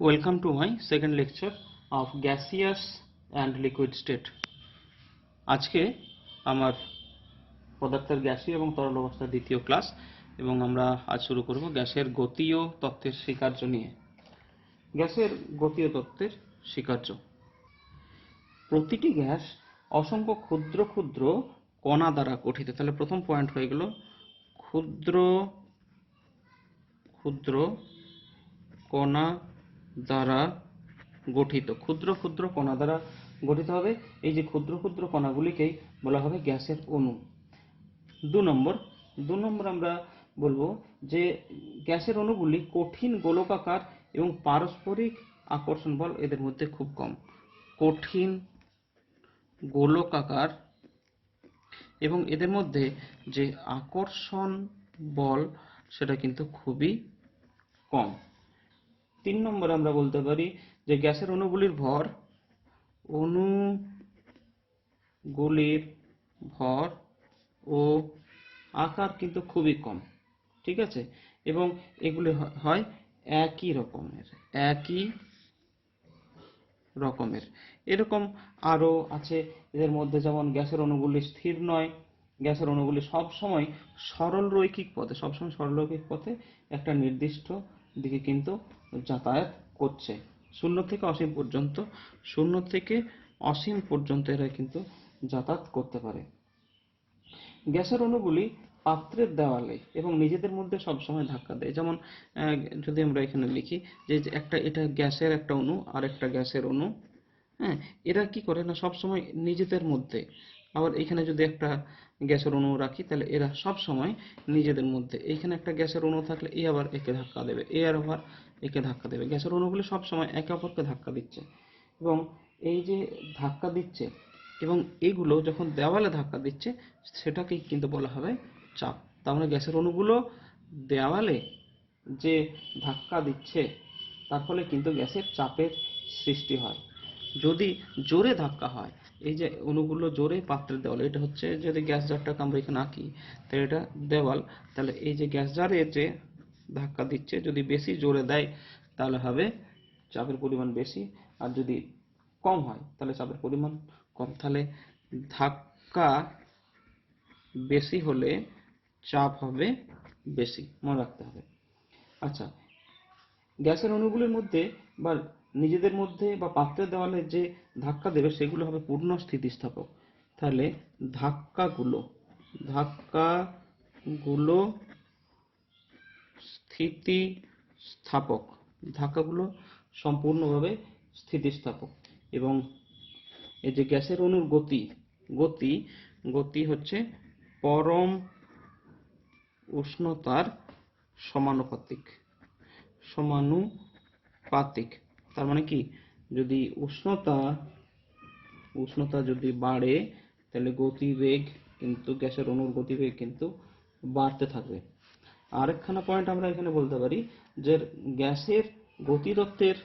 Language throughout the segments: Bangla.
Welcome to my second lecture of gaseous and liquid state. আজকে আমার পদার্থের গ্যাসীয় এবং তরল অবস্থার দ্বিতীয় ক্লাস এবং আমরা আজ শুরু করব গ্যাসের গতীয় তত্ত্বের স্বীকার্য নিয়ে। গ্যাসের গতীয় তত্ত্বের স্বীকার্য। প্রতিটি গ্যাস অসংখ্য ক্ষুদ্র ক্ষুদ্র কণা দ্বারা গঠিত। তাহলে প্রথম পয়েন্ট হয়ে গেল ক্ষুদ্র ক্ষুদ্র কণা দ্বারা গঠিত। ক্ষুদ্র ক্ষুদ্র কণা দ্বারা গঠিত হবে। এই যে ক্ষুদ্র ক্ষুদ্র কণাগুলিকেই বলা হবে গ্যাসের অণু। দু নম্বর আমরা বলবো যে গ্যাসের অণুগুলি কঠিন গোলকাকার এবং পারস্পরিক আকর্ষণ বল এদের মধ্যে খুব কম। কঠিন গোলকাকার এবং এদের মধ্যে যে আকর্ষণ বল সেটা কিন্তু খুবই কম। 3 নম্বরে আমরা বলতে পারি যে গ্যাসের অণুগুলির ভর ও আকার কিন্তু খুবই কম, ঠিক আছে, এবং এগুলি হয় একই রকমের। এরকম আরো আছে এদের মধ্যে, যেমন গ্যাসের অণুগুলি স্থির নয়, গ্যাসের অণুগুলি সবসময় সরল রৈখিক পথে একটা নির্দিষ্ট দিকে কিন্তু যাতায়াত করছে। শূন্য থেকে অসীম পর্যন্ত এরা কিন্তু যাতায়াত করতে পারে। গ্যাসের অণুগুলি পাত্রের দেওয়ালে এবং নিজেদের মধ্যে সবসময় ধাক্কা দেয়। যেমন যদি আমরা এখানে লিখি যে এটা গ্যাসের একটা অণু আর একটা গ্যাসের অণু, হ্যাঁ, এরা কি করে না সবসময় নিজেদের মধ্যে। আবার এখানে যদি একটা গ্যাসের অণু রাখি তাহলে এরা সব সময় নিজেদের মধ্যে। এইখানে একটা গ্যাসের অণু থাকলে এ আবার একে ধাক্কা দেবে, এ আর আবার একে ধাক্কা দেবে। গ্যাসের অণুগুলি সব সময় একে অপরকে ধাক্কা দিচ্ছে এবং এই যে ধাক্কা দিচ্ছে এবং এগুলো যখন দেওয়ালে ধাক্কা দিচ্ছে সেটাকেই কিন্তু বলা হবে চাপ। তার মানে গ্যাসের অণুগুলো দেওয়ালে যে ধাক্কা দিচ্ছে তার ফলে কিন্তু গ্যাসের চাপের সৃষ্টি হয়। যদি জোরে ধাক্কা হয়, এই যে অণুগুলো জোরে পাত্রের দেওয়াল, এটা হচ্ছে যদি গ্যাস জারটাকে আমরা এখানে আঁকি তাহলে এটা দেওয়াল, তাহলে এই যে গ্যাস জারের যে ধাক্কা দিচ্ছে যদি বেশি জোরে দেয় তাহলে হবে চাপের পরিমাণ বেশি, আর যদি কম হয় তাহলে চাপের পরিমাণ কম। তাহলে ধাক্কা বেশি হলে চাপ হবে বেশি, মনে রাখতে হবে। আচ্ছা, গ্যাসের অণুগুলির মধ্যে বা নিজেদের মধ্যে বা পাত্রের দেওয়ালে যে ধাক্কা দেবে সেগুলো হবে পূর্ণ স্থিতিস্থাপক। তাহলে ধাক্কাগুলো স্থিতিস্থাপক, ধাক্কাগুলো সম্পূর্ণভাবে স্থিতিস্থাপক। এবং এই যে গ্যাসের অণুর গতি হচ্ছে পরম উষ্ণতার সমানুপাতিক। তার মানে কি, যদি উষ্ণতা যদি বাড়ে তাহলে গতিবেগ কিন্তু গ্যাসের অণুর গতিবেগ কিন্তু বাড়তে থাকবে। আরেকখানা পয়েন্ট আমরা এখানে বলতে পারি যে গ্যাসের গতিতত্ত্বের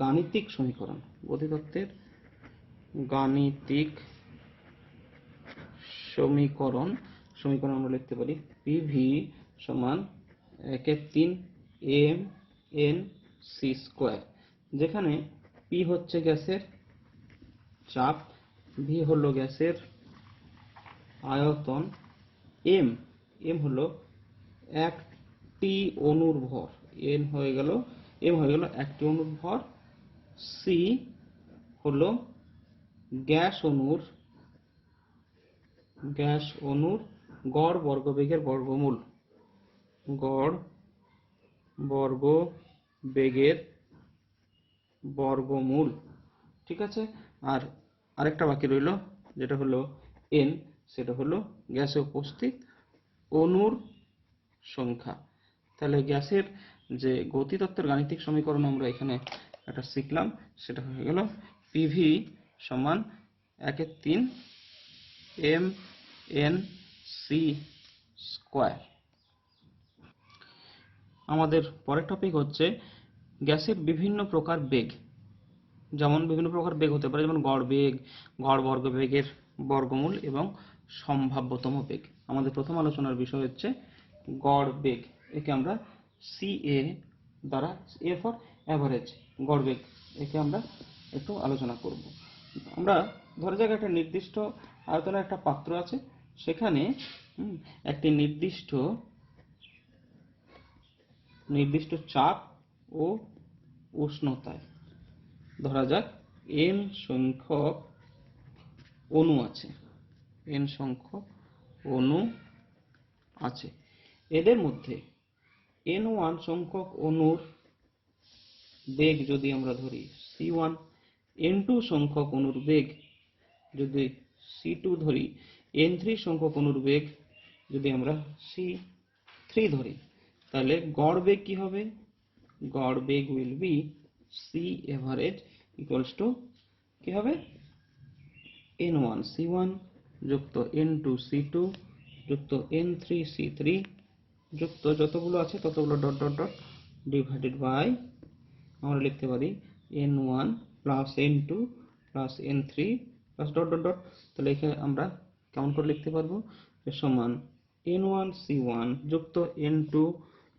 গাণিতিক সমীকরণ, সমীকরণ আমরা লিখতে পারি পিভি সমান 1/3 mNc², যেখানে পি হচ্ছে গ্যাসের চাপ, ভি হলো গ্যাসের আয়তন, এম হলো একটি অণুর ভর, এম হয়ে গেল একটি অণুর ভর, সি হলো গ্যাস অণুর গড় বর্গবেগের বর্গমূল, ঠিক আছে। আর আরেকটা বাকি রইল যেটা হলো এন, সেটা হলো গ্যাসে উপস্থিত অণুর সংখ্যা। তাহলে গ্যাসের যে গতিতত্ত্বের গাণিতিক সমীকরণ আমরা এখানে একটা শিখলাম, সেটা হয়ে গেল পিভি সমান 1/3 mNc²। আমাদের পরের টপিক হচ্ছে গ্যাসের বিভিন্ন প্রকার বেগ। যেমন বিভিন্ন প্রকার বেগ হতে পারে, যেমন গড় বেগ, গড় বর্গবেগের বর্গমূল এবং সম্ভাব্যতম বেগ। আমাদের প্রথম আলোচনার বিষয় হচ্ছে গড় বেগ, একে আমরা CA দ্বারা, A ফর অ্যাভারেজ, গড় বেগ, একে আমরা একটু আলোচনা করব। আমরা ধরে যাক একটা নির্দিষ্ট আয়তনের একটা পাত্র আছে, সেখানে একটি নির্দিষ্ট চাপ ও উষ্ণতায় ধরা যাক n সংখ্যক অণু আছে, n সংখ্যক অণু আছে। এদের মধ্যে n1 সংখ্যক অণুর বেগ যদি আমরা ধরি c1, n2 সংখ্যক অণুর বেগ যদি c2 ধরি, n3 সংখ্যক অণুর বেগ যদি আমরা c3 ধরি, তাহলে গড় বেগ কি হবে? গড় বেগ will be c average equals to কি হবে? n1 c1 যুক্ত n2 c2 যুক্ত n3 c3 যুক্ত যতগুলো আছে ততগুলো dot dot dot divided by, আমরা লিখতে পারি n1 plus n2 plus n3 plus dot dot dot. তাহলে এখানে আমরা কেমন করে লিখতে পারবো? সমান n1 c1 যুক্ত n2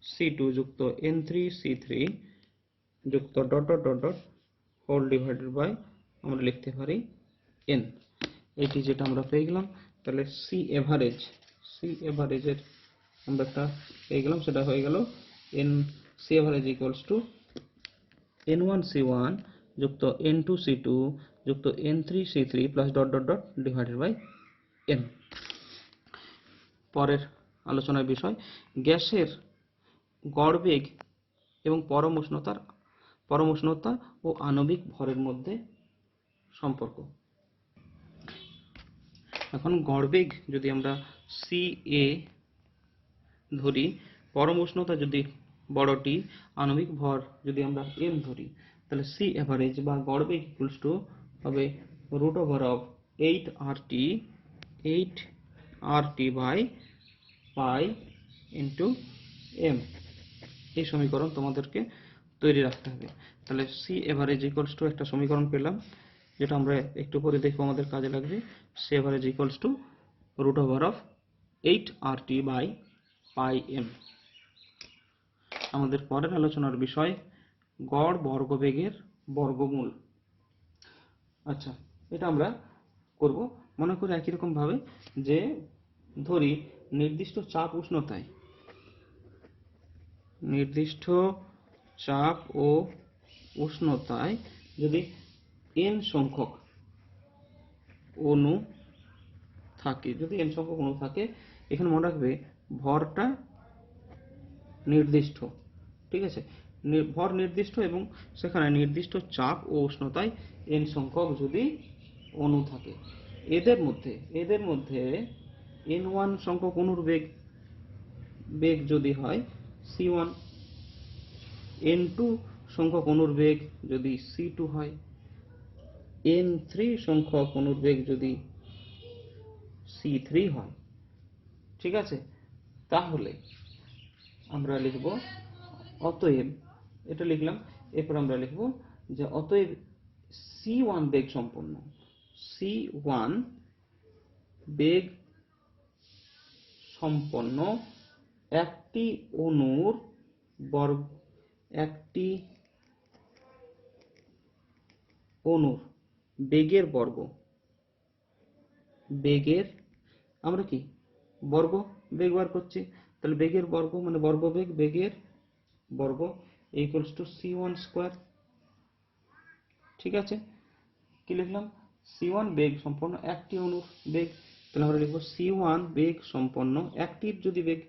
c2 যুক্ত n3 c3 যুক্ত dot dot dot dot whole divided by, আমরা লিখতে পারি n। এটি যেটা আমরা পেয়ে গেলাম, তাহলে সি এভারেজের আমরা একটা পেয়ে গেলাম, সেটা হয়ে গেল C average equals two n1 c1 যুক্ত n2 c2 যুক্ত n3 c3 plus dot dot dot divided by n। পরের আলোচনার বিষয় গ্যাসের গড় বেগ এবং পরম উষ্ণতা ও আণবিক ভরের মধ্যে সম্পর্ক। এখন গড় বেগ যদি আমরা CA ধরি, পরম উষ্ণতা যদি বড় টি, আণবিক ভর যদি আমরা m ধরি, তাহলে C এভারেজ বা গড় বেগ ইকুয়ালস টু হবে root over of 8RT by pi into m। এই সমীকরণ তোমাদেরকে তৈরি রাখতে হবে। তাহলে C এভারেজ ইকুয়ালস টু একটা সমীকরণ পেলাম, যেটা আমরা একটু পরে দেখবো আমাদের কাজে লাগবে। C average equals to root over of 8RT by pi m। আমাদের পরের আলোচনার বিষয় গড় বর্গবেগের বর্গমূল। আচ্ছা, এটা আমরা করব মনে করি একই রকম ভাবে, যে ধরি নির্দিষ্ট চাপ ও উষ্ণতায় যদি n সংখ্যক অণু থাকে, এখানে মনে রাখবে ভরটা নির্দিষ্ট, ঠিক আছে, ভর নির্দিষ্ট এবং সেখানে নির্দিষ্ট চাপ ও উষ্ণতায় n সংখ্যক যদি অণু থাকে, এদের মধ্যে n1 সংখ্যক অণুর বেগ যদি হয় c1, n2 সংখ্যক অণুর বেগ যদি c2 হয়, n3 সংখ্যক অণুর বেগ যদি c3 হয়, ঠিক আছে, তাহলে আমরা লিখব অতএব, এটা লিখলাম, এরপর আমরা লিখব যে অতএব c1 বেগ সম্পন্ন একটি অণুর বেগের বর্গ, আমরা কি বর্গ বেগ বার করছি, তাহলে বেগের বর্গ মানে বেগের বর্গ ইকুয়ালস টু c1 স্কয়ার। ঠিক আছে, কি লিখলাম? c1 বেগ সম্পন্ন একটি অণুর বেগ, তাহলে আমরা লিখব c1 বেগ সম্পন্ন একটির যদি বেগ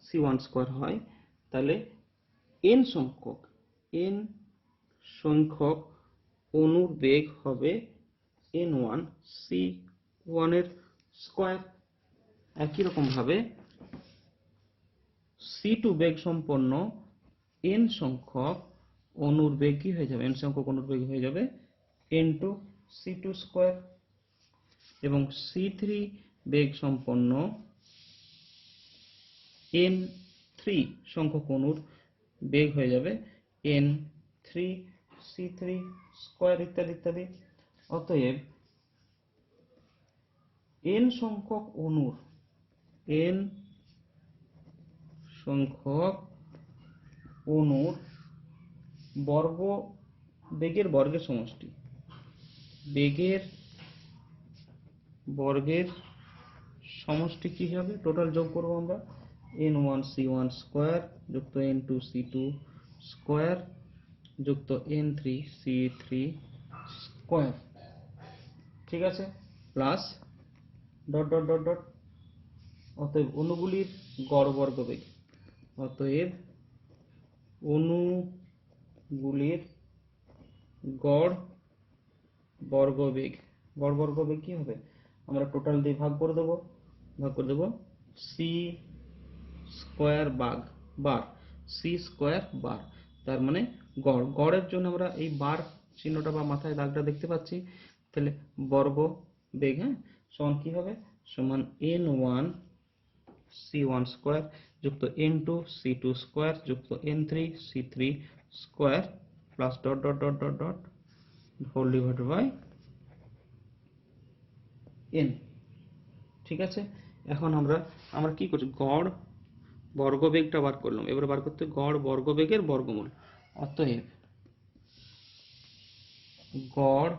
c1 স্কয়ার হয়, তাহলে n সংখ্যক অণুর বেগ হবে n1 c1 এর স্কয়ার। একই রকম ভাবে c2 বেগ সম্পন্ন n সংখ্যক অণুর বেগ কি হয়ে যাবে? n সংখ্যক অণুর বেগ হয়ে যাবে n2 c2 স্কয়ার, এবং c3 বেগ সম্পন্ন n3 সংখ্যক অণুর বেগ হয়ে যাবে n3 c3 স্কয়ার, ইত্যাদি ইত্যাদি। অতএব n সংখ্যক সংখ্যক অণুর বেগের বর্গের সমষ্টি। বেগের বর্গের সমষ্টি কি হবে? টোটাল যোগ করবো আমরা n1c1 স্কয়ার যুক্ত n2c2 স্কয়ার যুক্ত n3c3 স্কয়ার, ঠিক আছে, plus dot dot dot dot. অতএব অণুগুলির গড় বর্গবেগ, অতএব অণুগুলির গড় বর্গবেগ, গড় বর্গবেগ কি হবে? আমরা টোটাল দিয়ে ভাগ করে দেবো C square bar C square bar, তার মানে গড়। গড়ের জন্য আমরা এই বার চিহ্নটা বা মাথায় দাগটা দেখতে পাচ্ছি, তাহলে বর্গ বেগ, হ্যাঁ, সমান কি হবে? সমান n1 c1 স্কয়ার যুক্ত n2 c2 স্কয়ার যুক্ত n3 c3 square plus dot dot dot dot dot whole divided by n, ঠিক আছে। এখন আমরা কি করছি? গড় বর্গবেগটা বার করলাম, এবারে বার করতে গড় বর্গবেগের বর্গমূল। অতএব গড়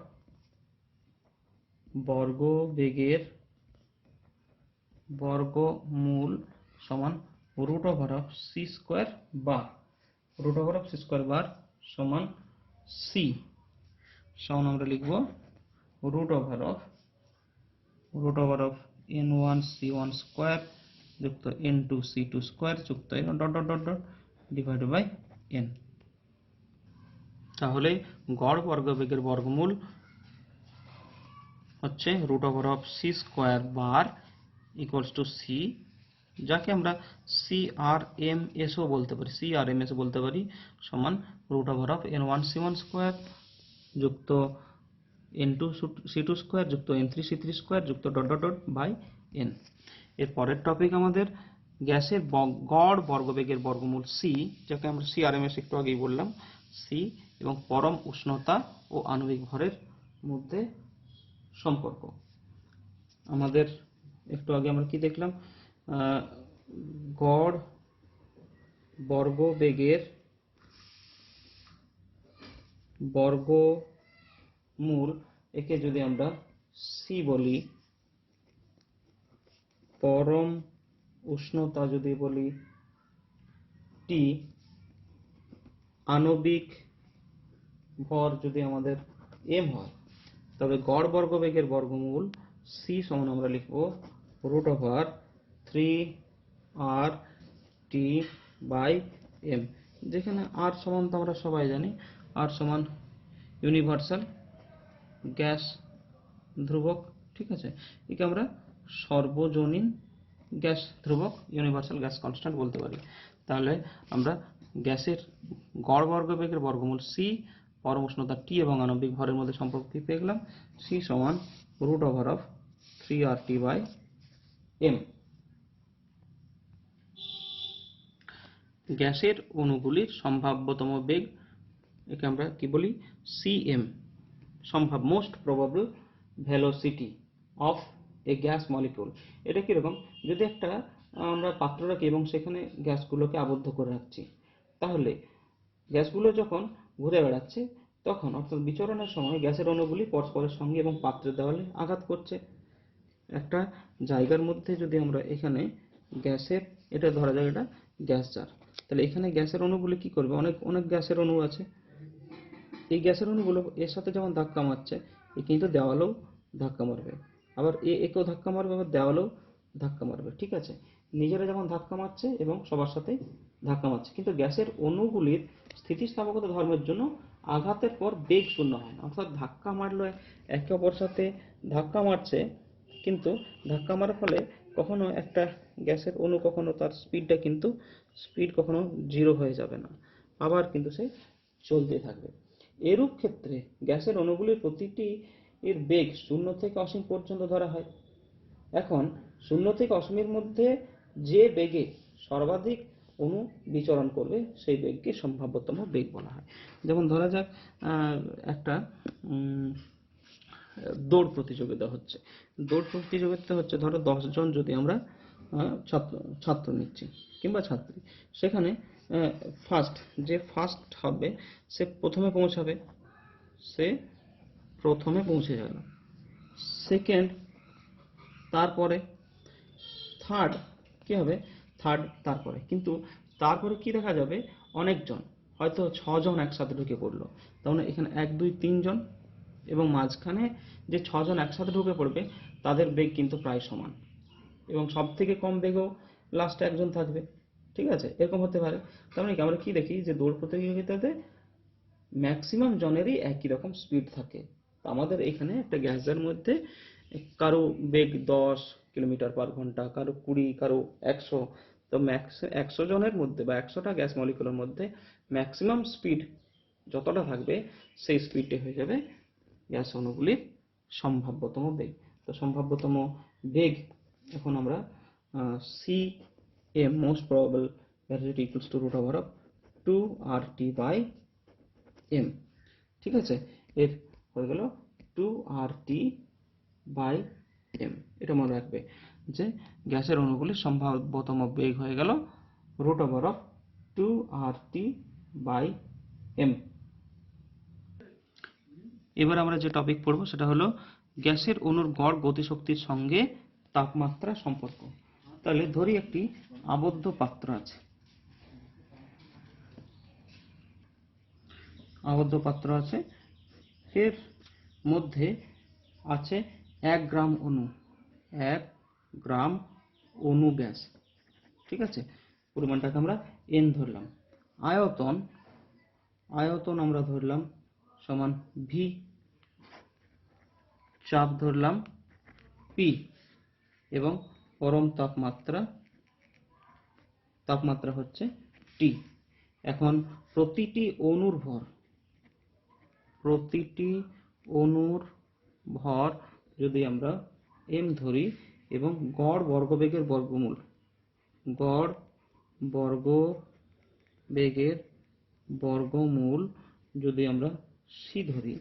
বর্গবেগের বর্গমূল সমান root over of C square bar, root over of C square bar সমান সি সমান আমরা লিখব root over of n1 c1 square যুক্ত n2 c2 স্কয়ার যুক্ত dot dot dot dot divided by n। তাহলে গড় বর্গবেগের বর্গমূল হচ্ছে root over of C square bar equals to C, যাকে আমরা CRMS ও বলতে পারি, সমান root over of n1 c1 square যুক্ত n2 c2 স্কয়ার যুক্ত n3 c3 স্কয়ার যুক্ত dot dot dot by n। এর পরের টপিক আমাদের গ্যাসের গড় বর্গবেগের বর্গমূল সি, যাকে আমরা CRMS একটু আগেই বললাম, সি এবং পরম উষ্ণতা ও আণবিক ভরের মধ্যে সম্পর্ক। আমাদের একটু আগে আমরা কি দেখলাম? গড় বর্গবেগের বর্গমূল, একে যদি আমরা সি বলি, পরম উষ্ণতা যদি বলি টি, আণবিক ভর যদি আমাদের এম হয়, তবে গড় বর্গবেগের বর্গমূল সি সমান আমরা লিখব root over 3r T by M, যেখানে আর সমান তো আমরা সবাই জানি, আর সমান ইউনিভার্সাল গ্যাস ধ্রুবক, ঠিক আছে, একে আমরা সর্বজনীন গ্যাস ধ্রুবক, ইউনিভার্সাল গ্যাস কনস্ট্যান্ট বলতে পারি। তাহলে আমরা গ্যাসের গড় বর্গবেগের বর্গমূল সি, পরম উষ্ণতা টি এবং আণবিক ভরের মধ্যে সম্পর্ক কি পেয়ে গেলাম? সি সমান root over of 3RT by M. গ্যাসের অণুগুলির সম্ভাব্যতম বেগ, একে আমরা কি বলি? CM, most probable velocity of a gas molecule. এটা কিরকম? যদি একটা আমরা পাত্র রাখি এবং সেখানে গ্যাসগুলোকে আবদ্ধ করে রাখছি, তাহলে গ্যাসগুলো যখন ঘুরে বেড়াচ্ছে তখন, অর্থাৎ বিচরণের সময়, গ্যাসের অণুগুলি পরস্পরের সঙ্গে এবং পাত্রের দেওয়ালে আঘাত করছে। একটা জায়গার মধ্যে যদি আমরা এখানে গ্যাসের, এটা ধরা যায় এটা গ্যাস জার, তাহলে এখানে গ্যাসের অণুগুলি কি করবে? অনেক গ্যাসের অণু আছে, এই গ্যাসের অণুগুলো এর সাথে যেমন ধাক্কা মারছে, এ কিন্তু দেওয়ালেও ধাক্কা মারবে, আবার একেও ধাক্কা মারবে, আবার দেওয়ালেও ধাক্কা মারবে, ঠিক আছে। নিজেরা যেমন ধাক্কা মারছে এবং সবার সাথে ধাক্কা মারছে, কিন্তু গ্যাসের অণুগুলির স্থিতিস্থাপকতা ধর্মের জন্য আঘাতের পর বেগ শূন্য হয় না, অর্থাৎ ধাক্কা মারলে একে অপর সাথে ধাক্কা মারছে, কিন্তু ধাক্কা মারার ফলে কখনো একটা গ্যাসের অণু কখনো তার স্পিড কখনো 0 হয়ে যাবে না, আবার কিন্তু সে চলতে থাকবে। এরূপ ক্ষেত্রে গ্যাসের অণুগুলির প্রতিটি এর বেগ 0 থেকে অসীম পর্যন্ত ধরা হয়। এখন 0 থেকে অসীমের মধ্যে যে বেগে সর্বাধিক অণু বিচরণ করবে সেই বেগকে সম্ভাব্যতম বেগ বলা হয়। যেমন ধরা যাক একটা দৌড় প্রতিযোগিতা হচ্ছে, ধরো 10 জন যদি আমরা ছাত্র নিচ্ছি, কিংবা ছাত্রী, সেখানে যে ফার্স্ট হবে সে প্রথমে পৌঁছাবে, সে প্রথমে পৌঁছে গেল। সেকেন্ড তারপরে, থার্ড কি হবে, থার্ড তারপরে। কিন্তু তারপরে কি দেখা যাবে, অনেকজন, হয়তো 6 জন একসাথে ঢুকে পড়লো, তার মানে এখানে 1 2 3 জন, এবং মাঝখানে যে 6 জন একসাথে ঢুকে পড়বে তাদের বেগ কিন্তু প্রায় সমান, এবং সব থেকে কম বেগও লাস্টে একজন থাকবে। ঠিক আছে, এরকম হতে পারে। তার মানে আমরা কি দেখি যে দৌড় প্রতিযোগিতাতে ম্যাক্সিমাম জনেরই একই রকম স্পিড থাকে। আমাদের এখানে একটা গ্যাসের মধ্যে কারো বেগ 10 কিলোমিটার পার ঘন্টা, কারো 20, কারো 100। তো 100 জনের মধ্যে বা 100টা গ্যাস মলিকুলের মধ্যে ম্যাক্সিমাম স্পিড যতটা থাকবে সেই স্পিডটি হয়ে যাবে গ্যাস অণুগুলির সম্ভাব্যতম বেগ। তো সম্ভাব্যতম বেগ এখন আমরা C M, most probable validity equals to root over of 2RT by M. ঠিক আছে, এর হয়ে গেল 2RT বাই এম। এটা মনে রাখবে যে গ্যাসের অণুগুলির সম্ভাব্যতম বেগ হয়ে গেল root over of 2RT by M. এবার আমরা যে টপিক পড়বো সেটা হলো গ্যাসের অণুর গড় গতিশক্তির সঙ্গে তাপমাত্রা সম্পর্ক। তাহলে ধরি একটি আবদ্ধ পাত্র আছে, এর মধ্যে আছে 1 গ্রাম অণু, 1 গ্রাম অণু গ্যাস। ঠিক আছে, পরিমাণটাকে আমরা n ধরলাম। আয়তন আমরা ধরলাম সমান v, চাপ ধরলাম p, এবং পরম তাপমাত্রা হচ্ছে T। এখন প্রতিটি অণুর ভর যদি আমরা m ধরি, এবং গড় বর্গবেগের বর্গমূল যদি আমরা c ধরি,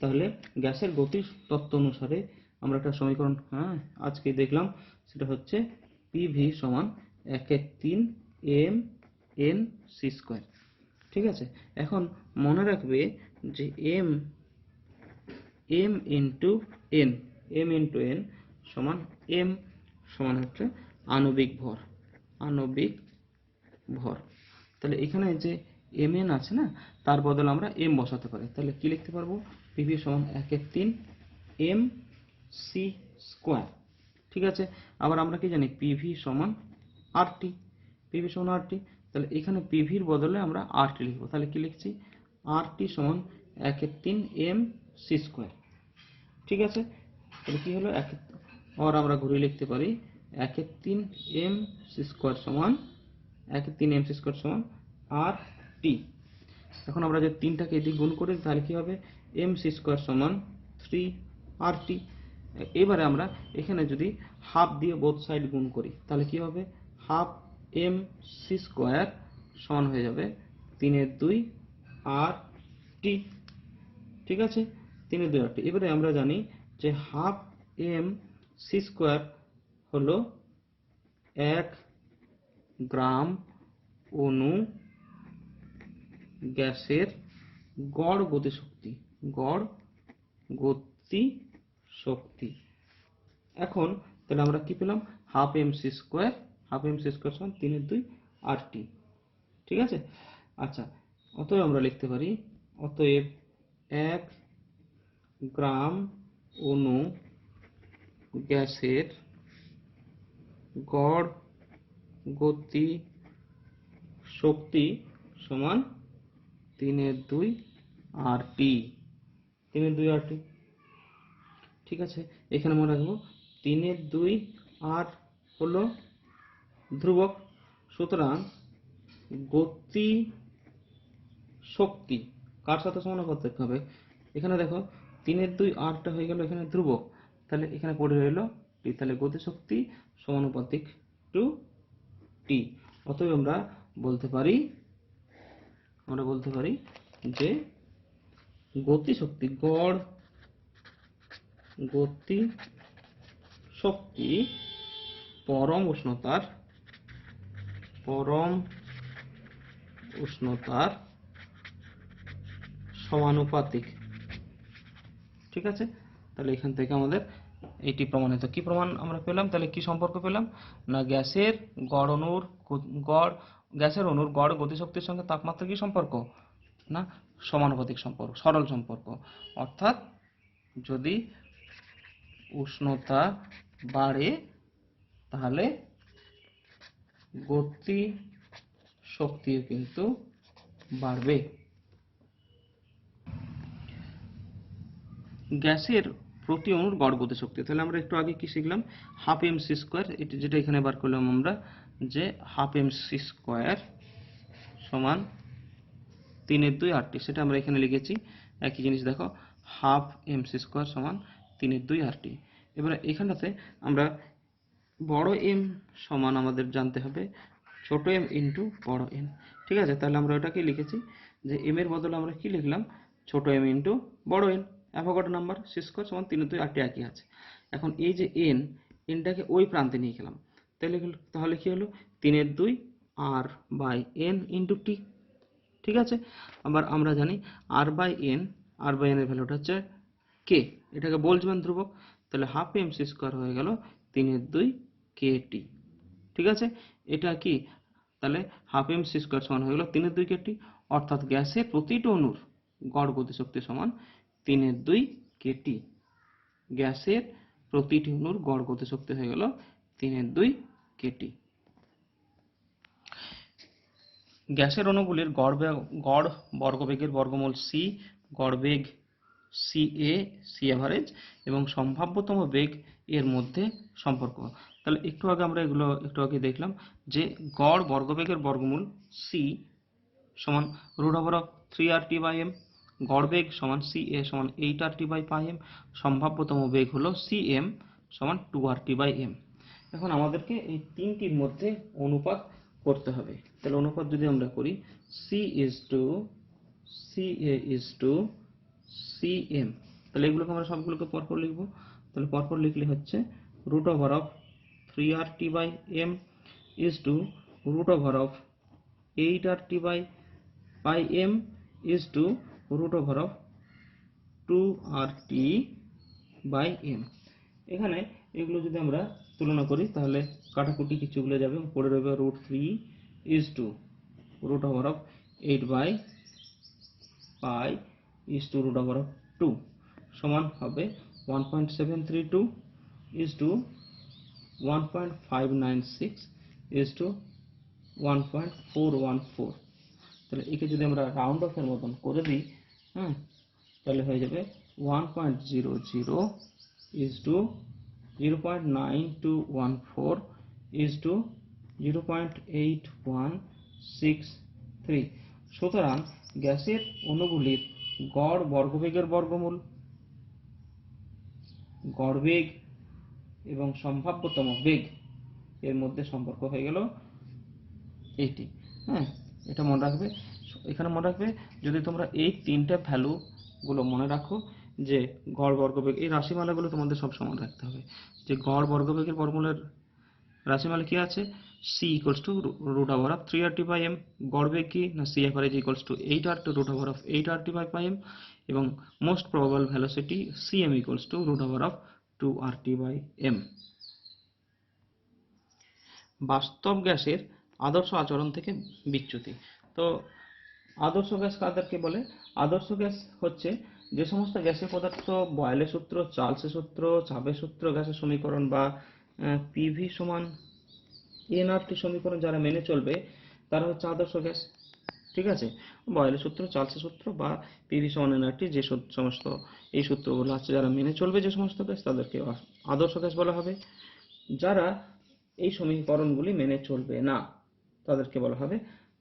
তাহলে গ্যাসের গতির তত্ত্ব অনুসারে আমরা একটা সমীকরণ আজকে দেখলাম, সেটা হচ্ছে PV সমান 1/3 mNc²। ঠিক আছে, এখন মনে রাখবে যে m ইন্টু n সমান m সমান হচ্ছে আণবিক ভর। তাহলে এখানে যে mn আছে না, তার বদলে আমরা m বসাতে পারি। তাহলে কি লিখতে পারবো, PV সমান 1/3 mc²। ঠিক আছে, আবার আমরা কি জানি, PV সমান RT। তাহলে এখানে PV এর বদলে আমরা RT লিখবো। তাহলে কি লিখছি, RT সমান 1/3 mc²। ঠিক আছে, তাহলে কি হলো, আর আমরা ঘুরিয়ে লিখতে পারি 1/3 mc² সমান 1/3 mc² সমান RT। এখন আমরা যে 3টাকে এদিক গুণ করি, তাহলে কি হবে, mc² সমান 3RT। এবারে আমরা এখানে যদি হাফ দিয়ে বোথ সাইড গুণ করি, তাহলে কি হবে, হাফ mc² সমান হয়ে যাবে 3/2 RT। ঠিক আছে, 3/2 RT। এবারে আমরা জানি যে হাফ mc² হলো 1 গ্রাম অণু গ্যাসের গড় গতিশক্তি। এখন তাহলে আমরা কি পেলাম, হাফ mc² সমান 3/2 RT। ঠিক আছে, আচ্ছা, অতএব আমরা লিখতে পারি, অতএব 1 গ্রাম অণু গ্যাসের গড় গতিশক্তি সমান 3/2 RT। ঠিক আছে, এখানে মনে রাখবো 3/2 R হলো ধ্রুবক, সুতরাং গতি শক্তি কার সাথে সমানুপাতিক দেখতে হবে। এখানে দেখো 3/2 Rটা হয়ে গেল এখানে ধ্রুবক, তাহলে এখানে পড়ে রইল T, তাহলে গতিশক্তি সমানুপাতিক টু T। অতএব আমরা বলতে পারি যে গতিশক্তি, গড় গতিশক্তি পরম পরম উষ্ণতার সমানুপাতিক। ঠিক আছে, তাহলে এখান থেকে আমাদের এটি প্রমাণিত। কি প্রমাণ আমরা পেলাম? তাহলে কি সম্পর্ক পেলাম না গ্যাসের অণুর গড় গতিশক্তির সঙ্গে তাপমাত্রা কি সম্পর্ক না সমানুপাতিক সম্পর্ক, সরল সম্পর্ক। অর্থাৎ যদি উষ্ণতা বাড়ে তাহলে গতি শক্তিও কিন্তু বাড়বে। গ্যাসের প্রতি অণুর গড় গতিশক্তি, তাহলে আমরা একটু আগে কি শিখলাম? হাফ এম সি স্কোয়ার, যেটা এখানে বার করলাম আমরা, যে হাফ এম সি স্কোয়ার সমান 3/2 RT, সেটা আমরা এখানে লিখেছি। একই জিনিস দেখো, হাফ এম সি স্কোয়ার সমান 3/2 RT। এবারে এখানটাতে আমরা বড় এম সমান আমাদের জানতে হবে ছোট এম ইন্টু বড় এম। ঠিক আছে, তাহলে আমরা ওটাকে লিখেছি যে এম এর বদলে আমরা কি লিখলাম? ছোট এম ইন্টু বড় N. Avogadro number C square সমান 3/2 RT একই আছে। এখন এই যে এনটাকে ওই প্রান্তে নিয়ে গেলাম, তাহলে কি হলো? 3/2 আর বাই এন ইন্টু টি। ঠিক আছে, আবার আমরা জানি আর বাই এন এর ভ্যালুটা হচ্ছে কে, এটাকে বোলজম্যান ধ্রুবক। তাহলে হাফ এম সি স্কোয়ার হয়ে গেল 3/2 KT। ঠিক আছে, এটা কি? তাহলে হাফ এম সি স্কোয়ার সমান হয়ে গেল 3/2 KT। অর্থাৎ গ্যাসের প্রতিটি অণুর গড় গতিশক্তি সমান 3/2 KT। গ্যাসের প্রতিটি অণুর গড় গতিশক্তি হয়ে গেল 3/2 KT। গ্যাসের অণুগুলির গড় বর্গবেগের বর্গমূল সি, গড় বেগ সি অ্যাভারেজ এবং সম্ভাব্যতম বেগ এর মধ্যে সম্পর্ক। তাহলে একটু আগে দেখলাম যে গড় বর্গবেগের বর্গমূল সি সমান √3RT/m, গড় বেগ সমান সি এ সমান 8RT/m, সম্ভাব্যতম বেগ হলো cm সমান 2RT/m। এখন আমাদেরকে এই তিনটির মধ্যে অনুপাত করতে হবে। তাহলে অনুপাত যদি আমরা করি, ca is to cm, তাহলে এগুলোকে আমরা সবগুলোকে পরপর লিখবো। তাহলে পরপর লিখলে হচ্ছে √3RT/m is to √8RT/m is to √2RT/m। এখানে এগুলো যদি আমরা তুলনা করি তাহলে কাটাকুটি কিছুগুলো যাবে, পড়ে রইবে √3 is to √8/pi is to √2 সমান হবে 1.732 is to 1.596 is to 1.414। তাহলে একে যদি আমরা রাউন্ড অফের মতন করে দিই, তাহলে হয়ে যাবে 1.00 is to 0.9214 is to 0.8163। সুতরাং গ্যাসের অণুগুলির গড় বর্গবেগের বর্গমূল, গড় বেগ এবং সম্ভাব্যতম বেগ এর মধ্যে সম্পর্ক হয়ে গেল এটি। এটা মনে রাখবে। এখানে মনে রাখবে, যদি তোমরা এই তিনটা ভ্যালু গুলো মনে রাখো, যে গড় বর্গবেগ, এই রাশিমালাগুলো তোমাদের সব সময় রাখতে হবে। যে গড় বর্গবেগের বর্গমূলের রাশিমালা কি আছে? c equals to √3RT/m, গড় বেগ কি না c average equals to 8RT/m, এবং most probable velocity cm equals to √2RT/m। বাস্তব গ্যাসের আদর্শ আচরণ থেকে বিচ্যুতি। তো আদর্শ গ্যাস কাদেরকে বলে? আদর্শ গ্যাস হচ্ছে যে সমস্ত গ্যাসীয় পদার্থ বয়েলের সূত্র, চার্লসের সূত্র, চাপের সূত্র, গ্যাসের সমীকরণ বা পিভি সমান এনআরটি সমীকরণ যারা মেনে চলবে তারা হচ্ছে আদর্শ গ্যাস। ঠিক আছে, বয়েলের সূত্র, চার্লসের সূত্র বা পিভি সমান এনআরটি, যে সমস্ত এই সূত্রগুলো আছে যারা মেনে চলবে, যে সমস্ত গ্যাস, তাদেরকে আদর্শ গ্যাস বলা হবে। যারা এই সমীকরণগুলি মেনে চলবে না তাদেরকে বলা হবে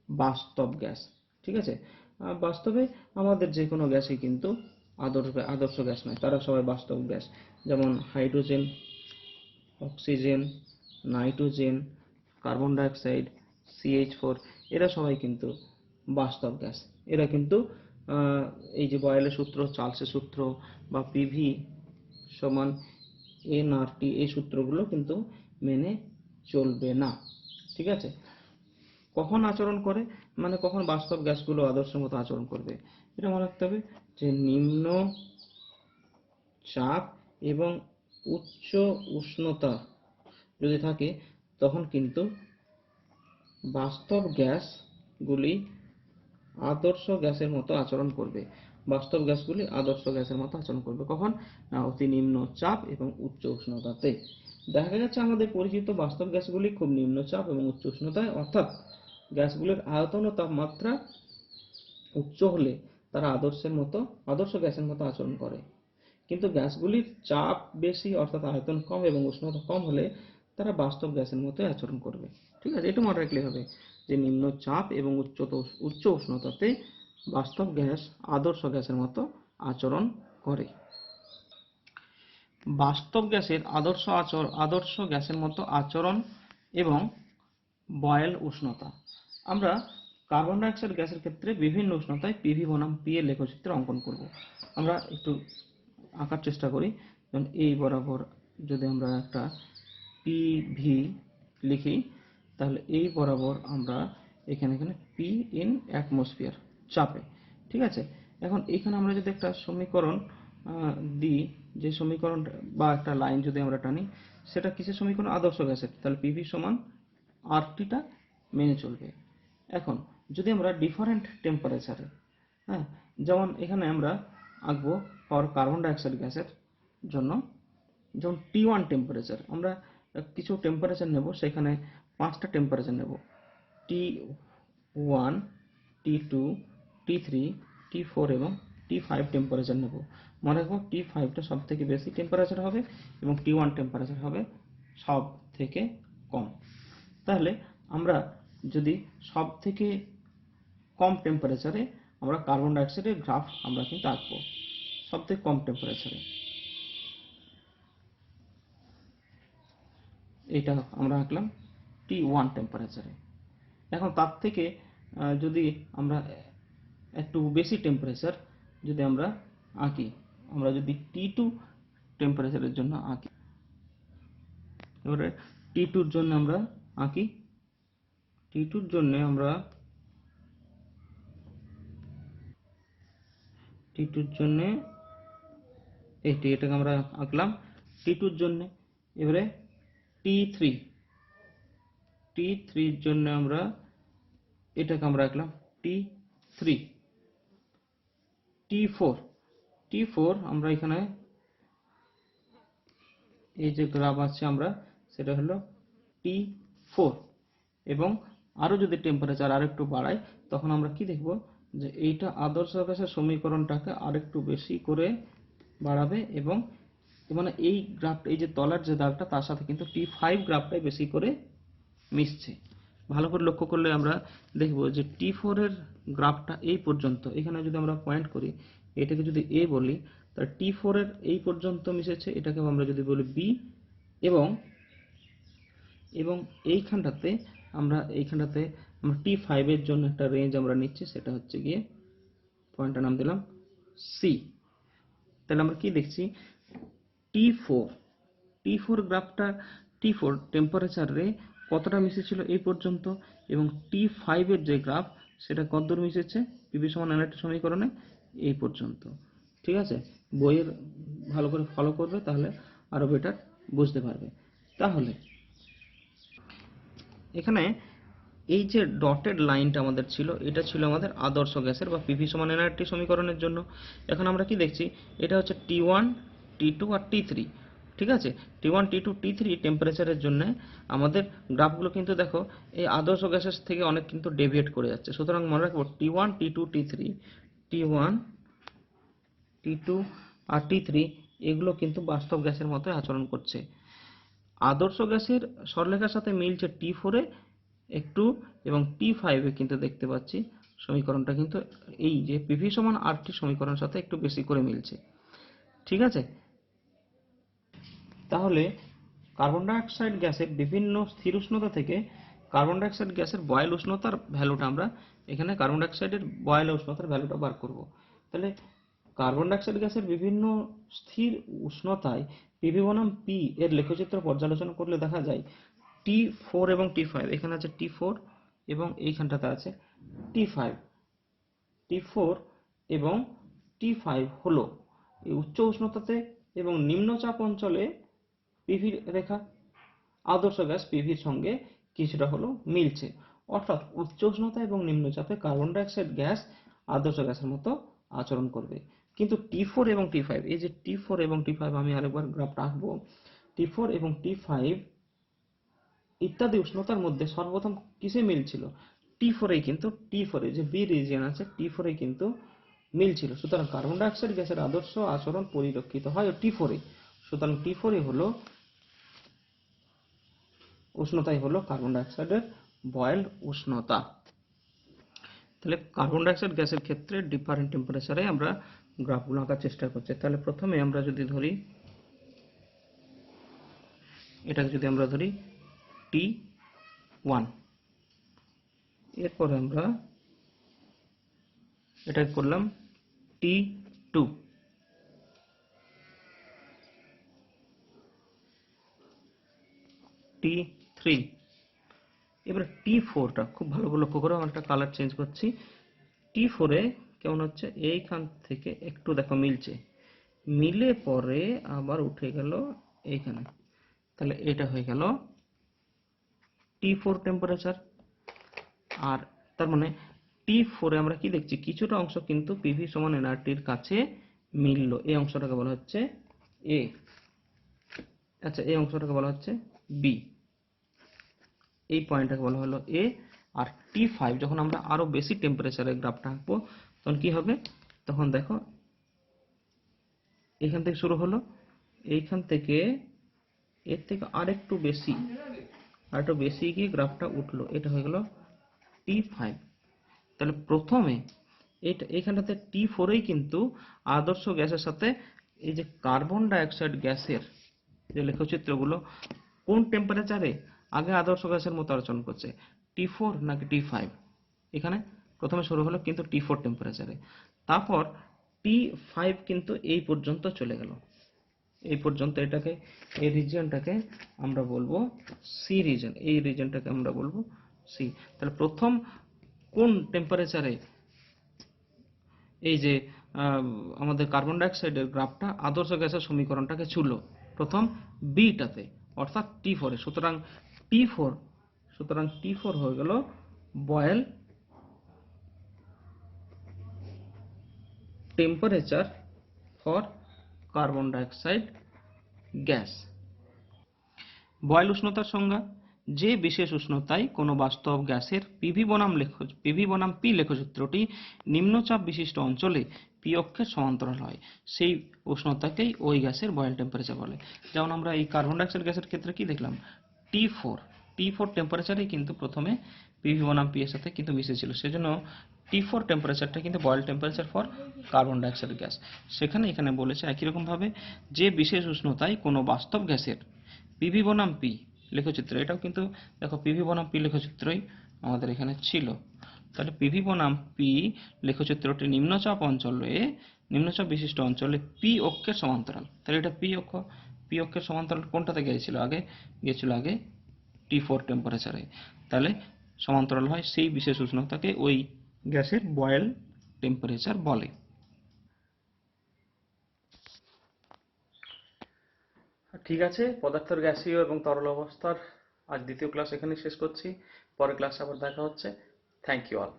বাস্তব গ্যাস। ঠিক আছে, বাস্তবে আমাদের যে কোনো গ্যাসই কিন্তু আদর্শ গ্যাস নয়, তারা সবাই বাস্তব গ্যাস। যেমন hydrogen, oxygen, nitrogen, carbon dioxide, CH4, এরা সবাই কিন্তু বাস্তব গ্যাস। এরা কিন্তু এই যে বয়েলের সূত্র, চার্লসের সূত্র বা পিভি সমান এনআরটি, এই সূত্রগুলো কিন্তু মেনে চলবে না। ঠিক আছে, কখন আচরণ করে, মানে কখন বাস্তব গ্যাসগুলো আদর্শের মতো আচরণ করবে, এটা মনে রাখতে হবে যে নিম্ন চাপ এবং উচ্চ উষ্ণতা যদি থাকে তখন কিন্তু বাস্তব গ্যাসগুলি আদর্শ গ্যাসের মতো আচরণ করবে। বাস্তব গ্যাসগুলি আদর্শ গ্যাসের মতো আচরণ করবে কখন? না, অতি নিম্ন চাপ এবং উচ্চ উষ্ণতাতে। দেখা যাচ্ছে আমাদের পরিচিত বাস্তব গ্যাসগুলি খুব নিম্ন চাপ এবং উচ্চ উষ্ণতায়, অর্থাৎ গ্যাসগুলির আয়তন ও তাপমাত্রা উচ্চ হলে তারা আদর্শ গ্যাসের মতো আচরণ করে। কিন্তু গ্যাসগুলির চাপ বেশি অর্থাৎ আয়তন কম এবং উষ্ণতা কম হলে তারা বাস্তব গ্যাসের মতোই আচরণ করবে। ঠিক আছে, এটা মনে রাখলে হবে যে নিম্ন চাপ এবং উচ্চ উষ্ণতাতে বাস্তব গ্যাস আদর্শ গ্যাসের মতো আচরণ করে। বাস্তব গ্যাসের আদর্শ গ্যাসের মতো আচরণ এবং বয়েল উষ্ণতা। আমরা কার্বন ডাইঅক্সাইড গ্যাসের ক্ষেত্রে বিভিন্ন উষ্ণতায় পিভি বনাম পি এর লেখচিত্র অঙ্কন করব। আমরা একটু আঁকার চেষ্টা করি। যেমন এই বরাবর যদি আমরা একটা পিভি লিখি, তাহলে এই বরাবর আমরা এখানে পি ইন অ্যাটমসফিয়ার চাপে। ঠিক আছে, এখন এখানে আমরা যদি একটা সমীকরণ দিই, যে সমীকরণ বা একটা লাইন যদি আমরা টানি, সেটা কিসের সমীকরণ? আদর্শ গ্যাসের। তাহলে পিভি সমান আরটিটা মেনে চলবে। এখন যদি আমরা ডিফারেন্ট টেম্পারেচারে, হ্যাঁ, যেমন এখানে আমরা আঁকবো ফর কার্বন ডাইঅক্সাইড গ্যাসের জন্য, যেমন T1 টেম্পারেচার, আমরা কিছু টেম্পারেচার নেব, সেখানে 5টা টেম্পারেচার নেব, T1, T2, T3, T4 এবং T5 টেম্পারেচার নেব। মনে রাখবো T5টা সব থেকে বেশি টেম্পারেচার হবে এবং T1 টেম্পারেচার হবে সব থেকে কম। তাহলে আমরা যদি সব থেকে কম টেম্পারেচারে আমরা কার্বন ডাইঅক্সাইডের গ্রাফ আমরা কিন্তু আঁকবো সব থেকে কম টেম্পারেচারে। এটা আমরা আঁকলাম T1 টেম্পারেচারে। এখন তার থেকে যদি আমরা একটু বেশি টেম্পারেচার যদি আমরা আঁকি, আমরা যদি T2 টেম্পারেচারের জন্য আঁকি, এবারে T2-র জন্য আমরা আঁকি, T2-র জন্য আমরা T2-র জন্য এটাকে আমরা আঁকলাম T2-র জন্য। এবারে T3-র জন্য আমরা এটাকে আমরা আঁকলাম T3। T4 আমরা এখানে এই যে গ্রাফ আছে আমরা, সেটা হলো T4। এবং আরো যদি টেম্পারেচার আরেকটু বাড়াই, তখন আমরা কি দেখব যে এইটা আদর্শ গ্যাসের সমীকরণটাকে আরেকটু বেশি করে বাড়াবে এবং মানে এই গ্রাফটা, এই যে তলার যে দাগটা, তার সাথে কিন্তু T5 গ্রাফটাই বেশি করে মিশছে। ভালো করে লক্ষ্য করলে আমরা দেখব যে T4 এর গ্রাফটা এই পর্যন্ত, এখানে যদি আমরা পয়েন্ট করি, এটাকে যদি A বলি, তাহলে T4 এর এই পর্যন্ত মিশেছে, এটাকে আমরা যদি বলি B, এবং এইখানটাতে আমরা T5 এর জন্য একটা রেঞ্জ আমরা নিচ্ছি, সেটা হচ্ছে গিয়ে পয়েন্টটার নাম দিলাম C। তাহলে আমরা কি দেখছি, T4 গ্রাফটা, T4 টেম্পারেচারে কতটা মিশেছিল এই পর্যন্ত, এবং T5 এর যে গ্রাফ, সেটা কতদূর মিশেছে পিভি সমান এনআরটি সমীকরণে এই পর্যন্ত। ঠিক আছে, বইয়ের ভালো করে ফলো করবে, তাহলে আরো বেটার বুঝতে পারবে। তাহলে এখানে এই যে ডটেড লাইনটা আমাদের ছিল, এটা ছিল আমাদের আদর্শ গ্যাসের বা পিভি সমান এনআরটি সমীকরণের জন্য। এখন আমরা কি দেখছি, এটা হচ্ছে T1, T2 আর T3। ঠিক আছে, T1, T2, T3 টেম্পারেচারের জন্য আমাদের গ্রাফগুলো কিন্তু দেখো এই আদর্শ গ্যাসের থেকে অনেক কিন্তু ডেভিয়েট করে যাচ্ছে। সুতরাং মনে রাখবো T1, T2, T3, T1, T2 আর T3 এগুলো কিন্তু বাস্তব গ্যাসের মতো আচরণ করছে। আদর্শ গ্যাসের সরলরেখার সাথে মিলছে T4 এ একটু, এবং T5 এ কিন্তু দেখতে পাচ্ছি সমীকরণটা কিন্তু এই যে পিভি সমান আরটি সমীকরণের সাথে একটু বেশি করে মিলছে। ঠিক আছে, তাহলে কার্বন ডাইঅক্সাইড গ্যাসের বিভিন্ন স্থির উষ্ণতা থেকে কার্বন ডাইঅক্সাইড গ্যাসের বয়েল উষ্ণতার ভ্যালুটা আমরা এখানে কার্বন ডাইঅক্সাইডের বয়েল উষ্ণতার ভ্যালুটা বার করব। তাহলে কার্বন ডাইঅক্সাইড গ্যাসের বিভিন্ন স্থির উষ্ণতায় পিভি বনাম পি এর লেখচিত্র পর্যালোচনা করলে দেখা যায় T4 এবং T5, এখানে আছে T4, এবং এইখানটাতে আছে T5। T4 এবং T5 হলো এই উচ্চ উষ্ণতাতে এবং নিম্নচাপ অঞ্চলে পিভি রেখা। আদর্শ গ্যাস পিভির সঙ্গে কিছুটা হলো মিলছে, অর্থাৎ উচ্চ উষ্ণতা এবং নিম্নচাপে কার্বন ডাইঅক্সাইড গ্যাস আদর্শ গ্যাসের মতো আচরণ করবে। কিন্তু T4 এবং T5, এই যে T4 এবং T5, আমি আরেকবার গ্রাফটা আঁকবো। T4 এবং T5 ইত্যাদি উষ্ণতার মধ্যে সর্বপ্রথম কিসে মিল ছিল? T4 এই, কিন্তু T4 যে বি রিজিয়ন আছে T4 কিন্তু মিল ছিল। সুতরাং কার্বন ডাইঅক্সাইড গ্যাসের আদর্শ আচরণ পরিলক্ষিত হয় T4 এ। সুতরাং T4 হলো উষ্ণতাই হলো কার্বন ডাইঅক্সাইডের বয়েল উষ্ণতা। তাহলে কার্বন ডাইঅক্সাইড গ্যাসের ক্ষেত্রে ডিফারেন্ট টেম্পারেচারে আমরা গ্রাফগুলো আঁকার চেষ্টা করছি। তাহলে প্রথমে আমরা যদি ধরি, এটাকে যদি আমরা ধরি T1, এরপরে আমরা এটাকে করলাম T2, T3, এবারে T4টা খুব ভালো করে লক্ষ্য করো, আমি একটা কালার চেঞ্জ করছি। T4 এ কেমন হচ্ছে, এইখান থেকে একটু দেখো মিলছে, মিলে পরে আবার উঠে গেল এইখানে। তাহলে এটা হয়ে গেল T4 টেম্পারেচার। আর তার মানে T4 এ আমরা কি দেখছি, কিছুটা অংশ কিন্তু পিভি সমান এনআরটির কাছে মিলল। এই অংশটাকে বলা হচ্ছে এ, আচ্ছা এই অংশটাকে বলা হচ্ছে বি, এই পয়েন্টটাকে বলা হলো এ। আর T5 যখন আমরা আরো বেশি টেম্পারেচারে গ্রাফটা আঁকবো তখন কি হবে, তখন দেখো এইখান থেকে শুরু হলো, এইখান থেকে এর থেকে আরেকটু বেশি গিয়ে গ্রাফটা উঠলো, এটা হয়ে গেল T5। তাহলে প্রথমে এইখানটাতে T4 কিন্তু আদর্শ গ্যাসের সাথে এই যে কার্বন ডাইঅক্সাইড গ্যাসের যে লেখচিত্রগুলো কোন টেম্পারেচারে আগে আদর্শ গ্যাসের মতো আচরণ করছে, T4 নাকি T5? এখানে প্রথমে শুরু হলো কিন্তু T4 টেম্পারেচারে, তারপর T5 কিন্তু এই পর্যন্ত চলে গেল, এই পর্যন্ত। এটাকে, এই রিজিয়নটাকে আমরা বলবো সি রিজন, এই রিজনটাকে আমরা বলবো সি। তাহলে প্রথম কোন টেম্পারেচারে এই যে আমাদের কার্বন ডাইঅক্সাইডের গ্রাফটা আদর্শ গ্যাসের সমীকরণটাকে ছুঁল, প্রথম বিটাতে, অর্থাৎ T4 এ। সুতরাং T4 হয়ে গেল Boyle temperature for carbon dioxide gas. Boyle উষ্ণতার সংজ্ঞা, যে বিশেষ উষ্ণতায় কোনো বাস্তব গ্যাসের পিভি বনাম পি লেখচিত্রটি নিম্নচাপ বিশিষ্ট অঞ্চলে পি অক্ষের সমান্তরাল হয়, সেই উষ্ণতাকেই ওই গ্যাসের বয়েল টেম্পারেচার বলে। যেমন আমরা এই কার্বন ডাইঅক্সাইড গ্যাসের ক্ষেত্রে কি দেখলাম, T4 টেম্পারেচারেই কিন্তু প্রথমে পিভি বনাম পি এর সাথে কিন্তু মিশেছিল, সেজন্য T4 টেম্পারেচারটা কিন্তু Boyle temperature for carbon dioxide gas. সেখানে এখানে বলেছে একই রকম ভাবে, যে বিশেষ উষ্ণতায় কোনো বাস্তব গ্যাসের পিভি বনাম পি লেখচিত্র, এটাও কিন্তু দেখো পিভি বনাম পি লেখচিত্রই আমাদের এখানে ছিল। তাহলে পিভি বনাম পি লেখচিত্রটি নিম্নচাপ বিশিষ্ট অঞ্চলে পি অক্ষের সমান্তরাল। তাহলে এটা পি অক্ষের সমান্তরাল কোনটাতে গিয়েছিল আগে T4 টেম্পারেচারে। তাহলে সমান্তরাল হয়, সেই বিশেষ উষ্ণতাকে ওই গ্যাসের বয়েল টেম্পারেচার বলে। ঠিক আছে, পদার্থের গ্যাসীয় এবং তরল অবস্থার আজ দ্বিতীয় ক্লাস এখানে শেষ করছি। পরের ক্লাসে আবার দেখা হচ্ছে। Thank you all.